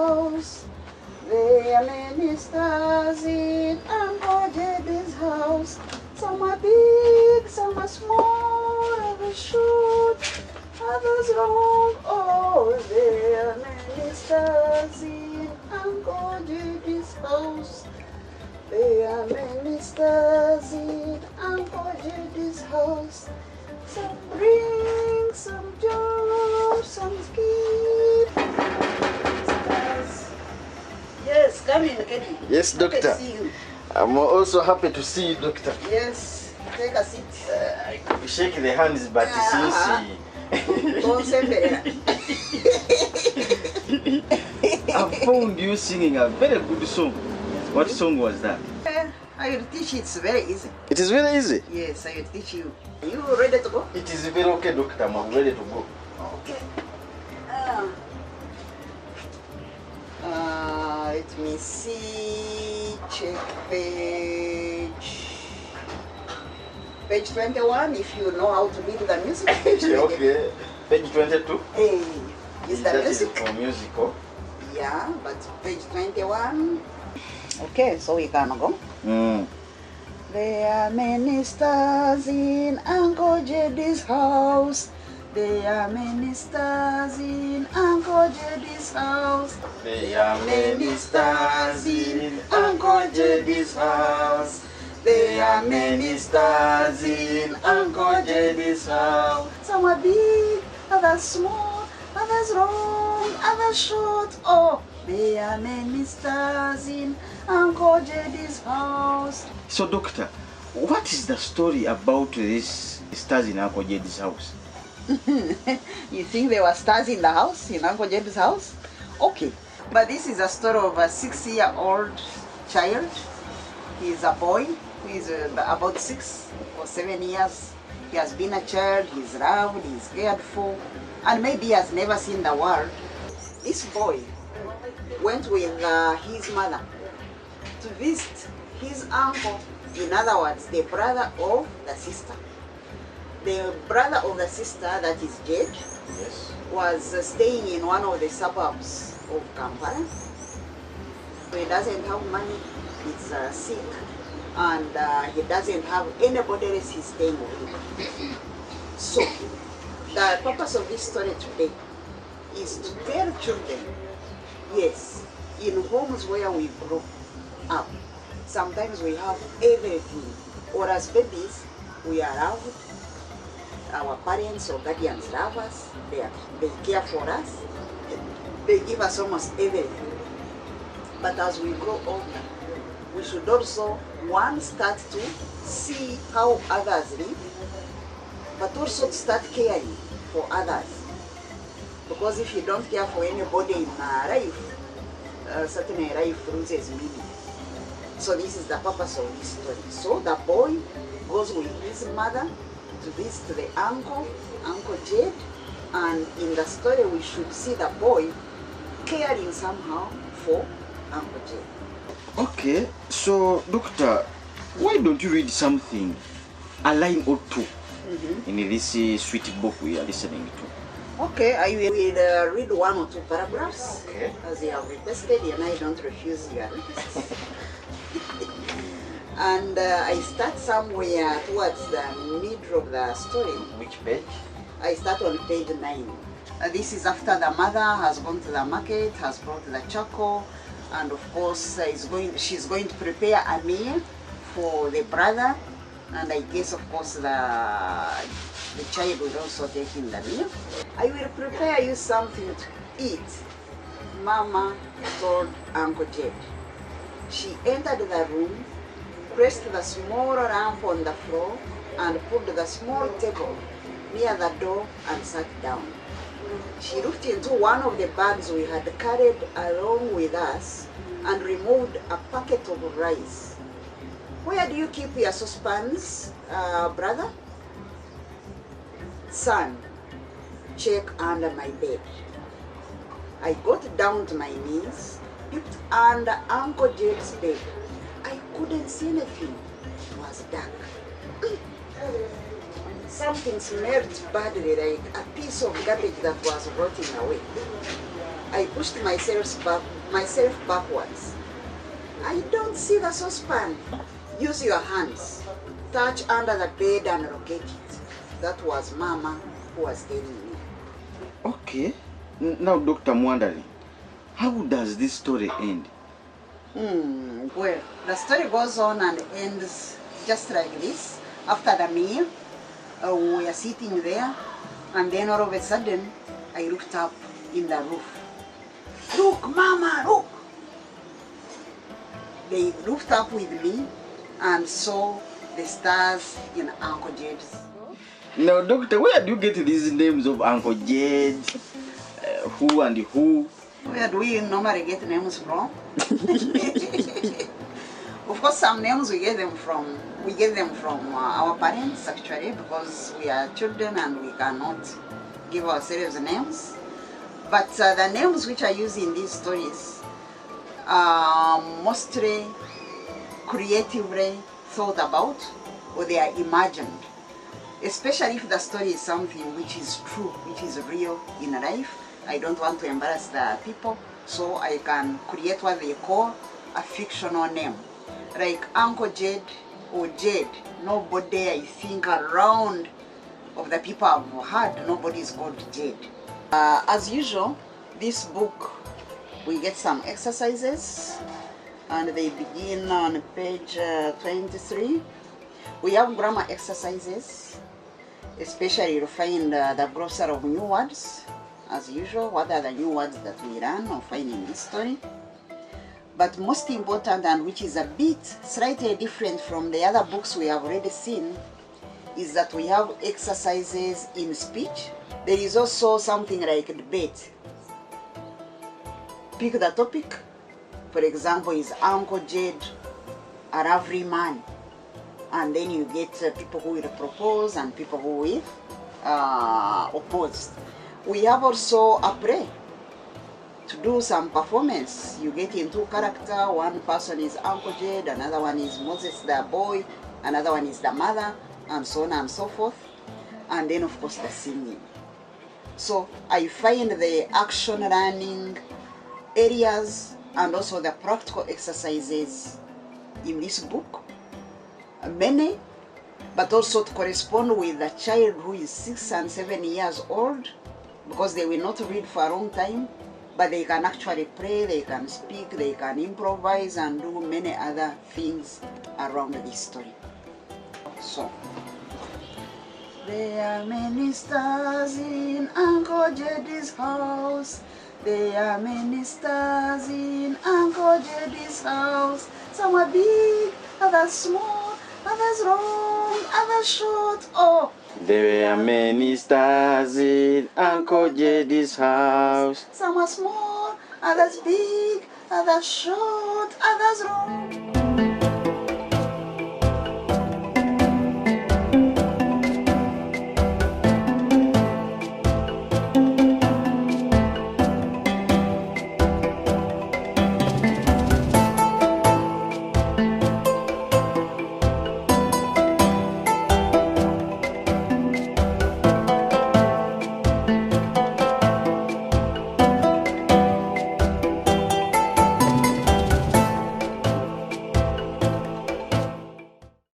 house. There are many stars in Uncle Jed's house. Some are big, some are small, others short, others long. Oh, there are many stars in Uncle Jed's house. There are many stars in Uncle Jed's house. Some bring some joy, some skip. Stars. Yes, come in, Kenny. Yes, doctor. Good to see you. I'm also happy to see you, doctor. Yes, take a seat. I could shake the hands, but since Go send I found you singing a very good song. What song was that? I will teach you. It's very easy. It is very easy. Yes, I will teach you. Are you ready to go? It is very okay, doctor. I'm ready to go. Okay. Let me see. Check page 21. If you know how to read the music. Okay. Page 22. Hey, is the That music? is for musical. Yeah, but page 21. Okay, so we can go. There are many stars in Uncle Jed's house. There are many stars in Uncle Jed's house. There are many stars in Uncle Jed's house. There are many stars in Uncle Jed's house. Some are big, others small, others long, others short. Oh, there are many stars in Uncle Jed's house. So, doctor, what is the story about these stars in Uncle Jed's house? You think there were stars in the house, in Uncle Jed's house? Okay, but this is a story of a 6-year-old child. He is a boy who is about 6 or 7 years. He has been a child, he's loved, he's cared for, and maybe he has never seen the world. This boy went with his mother to visit his uncle, in other words, the brother of the sister. The brother of the sister, that is Jed, Yes. was staying in one of the suburbs of Kampala. He doesn't have money, he's sick, and he doesn't have anybody else he's staying with him. So, the purpose of this story today is to tell children, yes, in homes where we grow up, sometimes we have everything, or as babies, we are loved. Our parents or guardians love us, they care for us, they give us almost everything. But as we grow older, we should also, one, start to see how others live, but also to start caring for others. Because if you don't care for anybody in life, certainly life loses meaning. So this is the purpose of this story. So the boy goes with his mother to visit the Uncle Jed, and in the story we should see the boy caring somehow for Uncle Jed. Okay, so doctor, why don't you read something, a line or two, in this sweet book we are listening to? Okay, I will read 1 or 2 paragraphs, Okay. as you have requested, and I don't refuse your request. And I start somewhere towards the middle of the story. Which page? I start on page 9. This is after the mother has gone to the market, has brought the charcoal, and of course she's going to prepare a meal for the brother, and I guess of course the child will also take in the meal. I will prepare you something to eat, Mama told Uncle Jed. She entered the room, pressed the small lamp on the floor, and put the small table near the door and sat down. She looked into one of the bags we had carried along with us and removed a packet of rice. Where do you keep your saucepans, brother? Son, check under my bed. I got down to my knees, peeped under Uncle Jed's bed. I couldn't see anything. It was dark. Something smelled badly, like a piece of garbage that was rotting away. I pushed myself backwards. I don't see the saucepan. Use your hands. Touch under the bed and locate it. That was Mama who was telling me. Okay. Now, Dr. I'm wondering, how does this story end? Well, the story goes on and ends just like this. After the meal, we are sitting there, and then all of a sudden, I looked up in the roof. Look, Mama, look! They looked up with me and saw the stars in Uncle Jed's. Now, Doctor, where do you get these names of Uncle Jed? Who and who? Where do we normally get names from? Of course, some names we get them from our parents actually, because we are children and we cannot give ourselves names. But the names which are used in these stories are mostly creatively thought about, or they are imagined. Especially if the story is something which is true, which is real in life. I don't want to embarrass the people, so I can create what they call a fictional name. Like Uncle Jed or Jed. Nobody, I think, around of the people I've heard, nobody is called Jed. As usual, this book, we get some exercises, and they begin on page 23. We have grammar exercises, especially you'll find the glossary of new words. As usual, what are the new words that we learn or find in this story? But most important, and which is a bit slightly different from the other books we have already seen, is that we have exercises in speech. There is also something like debate. Pick the topic. For example, is Uncle Jed a lovely man? And then you get people who will propose and people who will oppose. We have also a play to do some performance. You get into character. One person is Uncle Jed, another one is Moses the boy, another one is the mother, and so on and so forth. And then of course the singing. So I find the action learning areas and also the practical exercises in this book many, but also to correspond with the child who is 6 and 7 years old, because they will not read for a long time, but they can actually play, they can speak, they can improvise and do many other things around this story. So, there are many stars in Uncle Jed's house. There are many stars in Uncle Jed's house. Some are big, others small, others long, others short. Oh, There are many stars in Uncle Jed's house. some are small, others big, others short, others long.